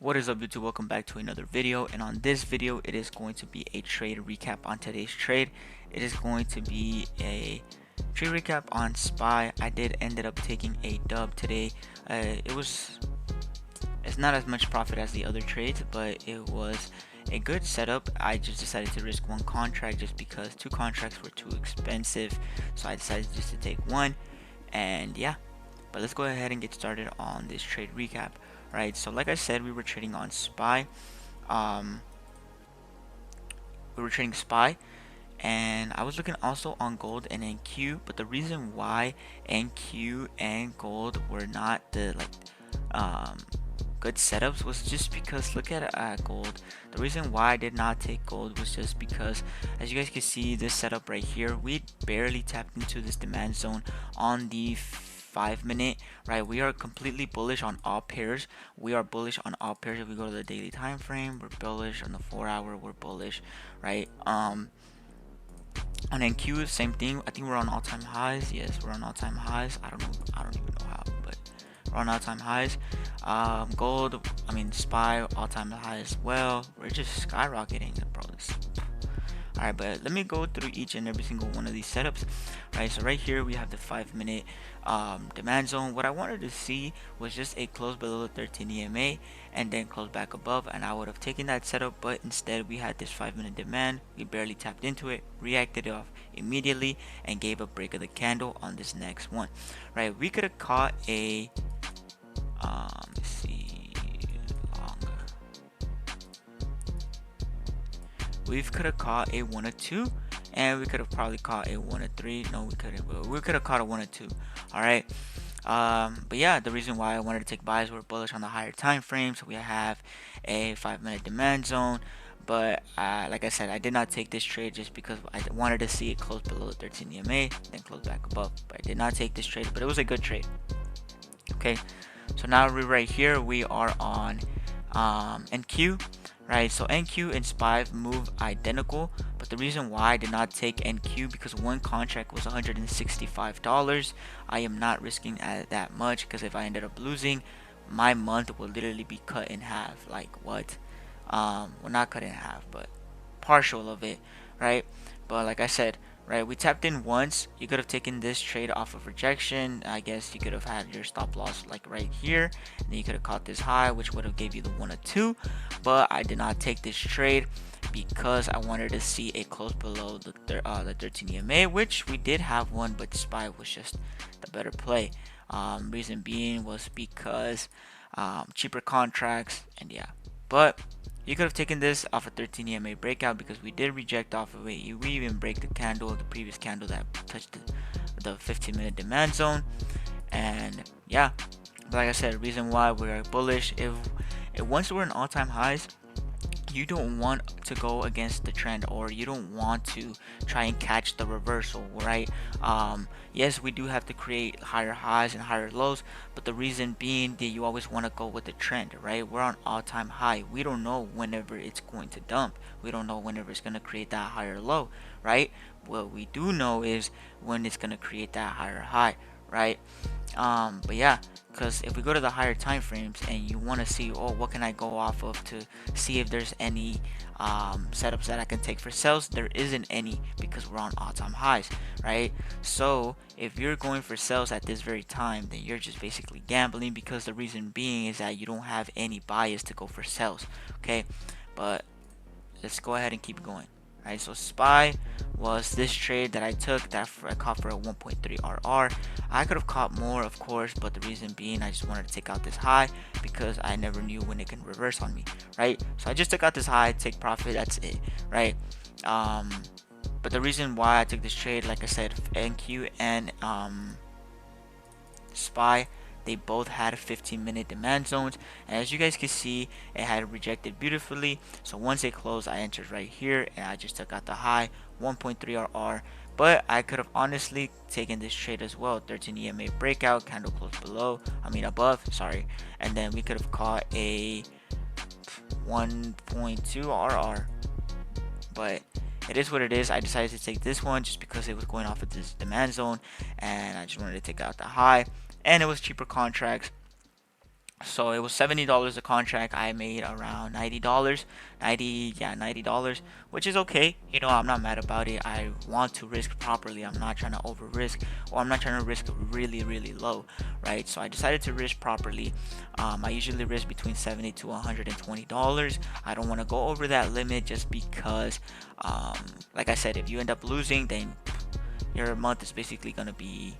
What is up, YouTube? Welcome back to another video, and on this video it is going to be a trade recap on today's trade. It is going to be a trade recap on SPY. I did ended up taking a dub today. It's not as much profit as the other trades, but it was a good setup. I just decided to risk one contract just because two contracts were too expensive, so I decided just to take one. And yeah, but let's go ahead and get started on this trade recap. Right, so like I said, we were trading on SPY. Um, we were trading SPY, and I was looking also on gold and NQ. But the reason why NQ and gold were not the um, good setups was just because look at gold. The reason why I did not take gold was just because, as you guys can see, this setup right here, we barely tapped into this demand zone on the 5 minute. Right, we are completely bullish on all pairs. We are bullish on all pairs. If we go to the daily time frame, we're bullish. On the 4 hour, we're bullish. Right, on NQ, same thing. I think we're on all-time highs. Yes, we're on all-time highs. I don't even know how, but we're on all-time highs. Gold, SPY, all-time high as well. We're just skyrocketing, bro. Alright, but let me go through each and every single one of these setups. Right, so right here we have the 5 minute demand zone. What I wanted to see was just a close below the 13 EMA and then close back above, and I would have taken that setup, but instead we had this 5 minute demand. We barely tapped into it, reacted off immediately, and gave a break of the candle on this next one. Right, we could have caught a let's see, longer. We could have caught a 1 or 2, and we could have probably caught a 1 or 3. No, we couldn't, but we could have caught a 1 or 2. All right. But yeah, the reason why I wanted to take buys, we're bullish on the higher time frame, so we have a 5 minute demand zone. But like I said, I did not take this trade just because I wanted to see it close below the 13 EMA, then close back above. But I did not take this trade, but it was a good trade. Okay, so now we're right here. We are on NQ. Right, so NQ and SPY move identical, but the reason why I did not take NQ because one contract was $165. I am not risking that much because if I ended up losing, my month will literally be cut in half. Like what? Well, not cut in half, but partial of it, right? But like I said, right, we tapped in once. You could have taken this trade off of rejection. I guess you could have had your stop loss like right here, and then you could have caught this high, which would have gave you the 1 or 2. But I did not take this trade because I wanted to see a close below the 13 EMA, which we did have one, but SPY was just the better play. Reason being was because cheaper contracts, and yeah. But you could have taken this off a 13 EMA breakout because we did reject off of it. We even break the candle, the previous candle that touched the 15-minute demand zone. And yeah, but like I said, reason why we're bullish, if once we're in all-time highs, you don't want to go against the trend, or you don't want to try and catch the reversal, right? Yes, we do have to create higher highs and higher lows, but the reason being that you always want to go with the trend, right? We're on all-time high. We don't know whenever it's going to dump. We don't know whenever it's going to create that higher low, right? What we do know is when it's going to create that higher high, right? But yeah, because if we go to the higher time frames and you want to see, oh, what can I go off of to see if there's any setups that I can take for sales, there isn't any because we're on all-time highs, right? So if you're going for sales at this very time, then you're just basically gambling, because the reason being is that you don't have any bias to go for sales. Okay, but let's go ahead and keep going. Right, so SPY was this trade that I took that I caught for a 1.3 RR. I could have caught more, of course, but the reason being I just wanted to take out this high because I never knew when it can reverse on me, right? So I just took out this high, take profit, that's it, right? But the reason why I took this trade, like I said, NQ and SPY, they both had 15-minute demand zones, and as you guys can see, it had rejected beautifully. So once it closed, I entered right here and I just took out the high 1.3 RR. But I could have honestly taken this trade as well. 13 EMA breakout, candle close below, above, sorry, and then we could have caught a 1.2 RR. But it is what it is. I decided to take this one just because it was going off of this demand zone, and I just wanted to take out the high, and it was cheaper contracts. So it was $70 a contract. I made around $90, 90, yeah, $90, which is okay. You know, I'm not mad about it. I want to risk properly. I'm not trying to over risk, or I'm not trying to risk really, really low, right? So I decided to risk properly. I usually risk between $70 to $120. I don't want to go over that limit just because, like I said, if you end up losing, then your month is basically gonna be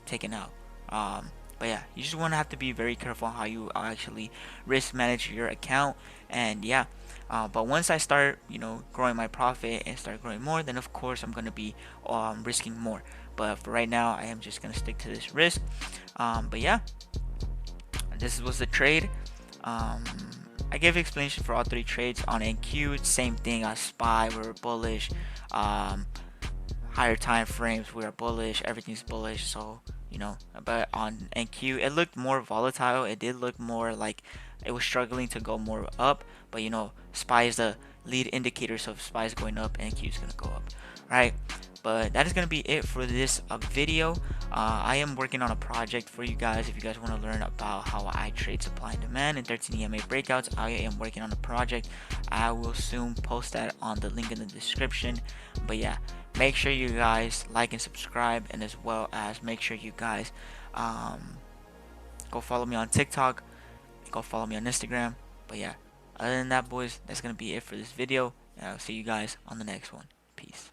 taken out. But yeah, you just want to have to be very careful how you actually risk manage your account. And yeah, but once I start, you know, growing my profit and start growing more, then of course I'm gonna be risking more. But for right now, I am just gonna stick to this risk. But yeah, this was the trade. Um, I gave explanation for all three trades on NQ. Same thing on SPY. We were bullish. Um, Higher time frames we are bullish. Everything's bullish. So you know, but on NQ it looked more volatile. It did look more like it was struggling to go more up. But you know, SPY is the lead indicator. So if SPY is going up, NQ is gonna go up, right? But that is going to be it for this video. I am working on a project for you guys. If you guys want to learn about how I trade supply and demand in 13 EMA breakouts, I am working on a project. I will soon post that on the link in the description. But yeah, make sure you guys like and subscribe, and as well as make sure you guys go follow me on TikTok, go follow me on Instagram. But yeah, other than that, boys, that's going to be it for this video, and I'll see you guys on the next one. Peace.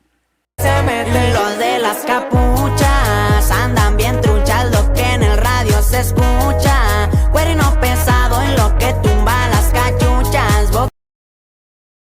Se meten los de las capuchas, andan bien truchas, lo que en el radio se escucha. Güey, no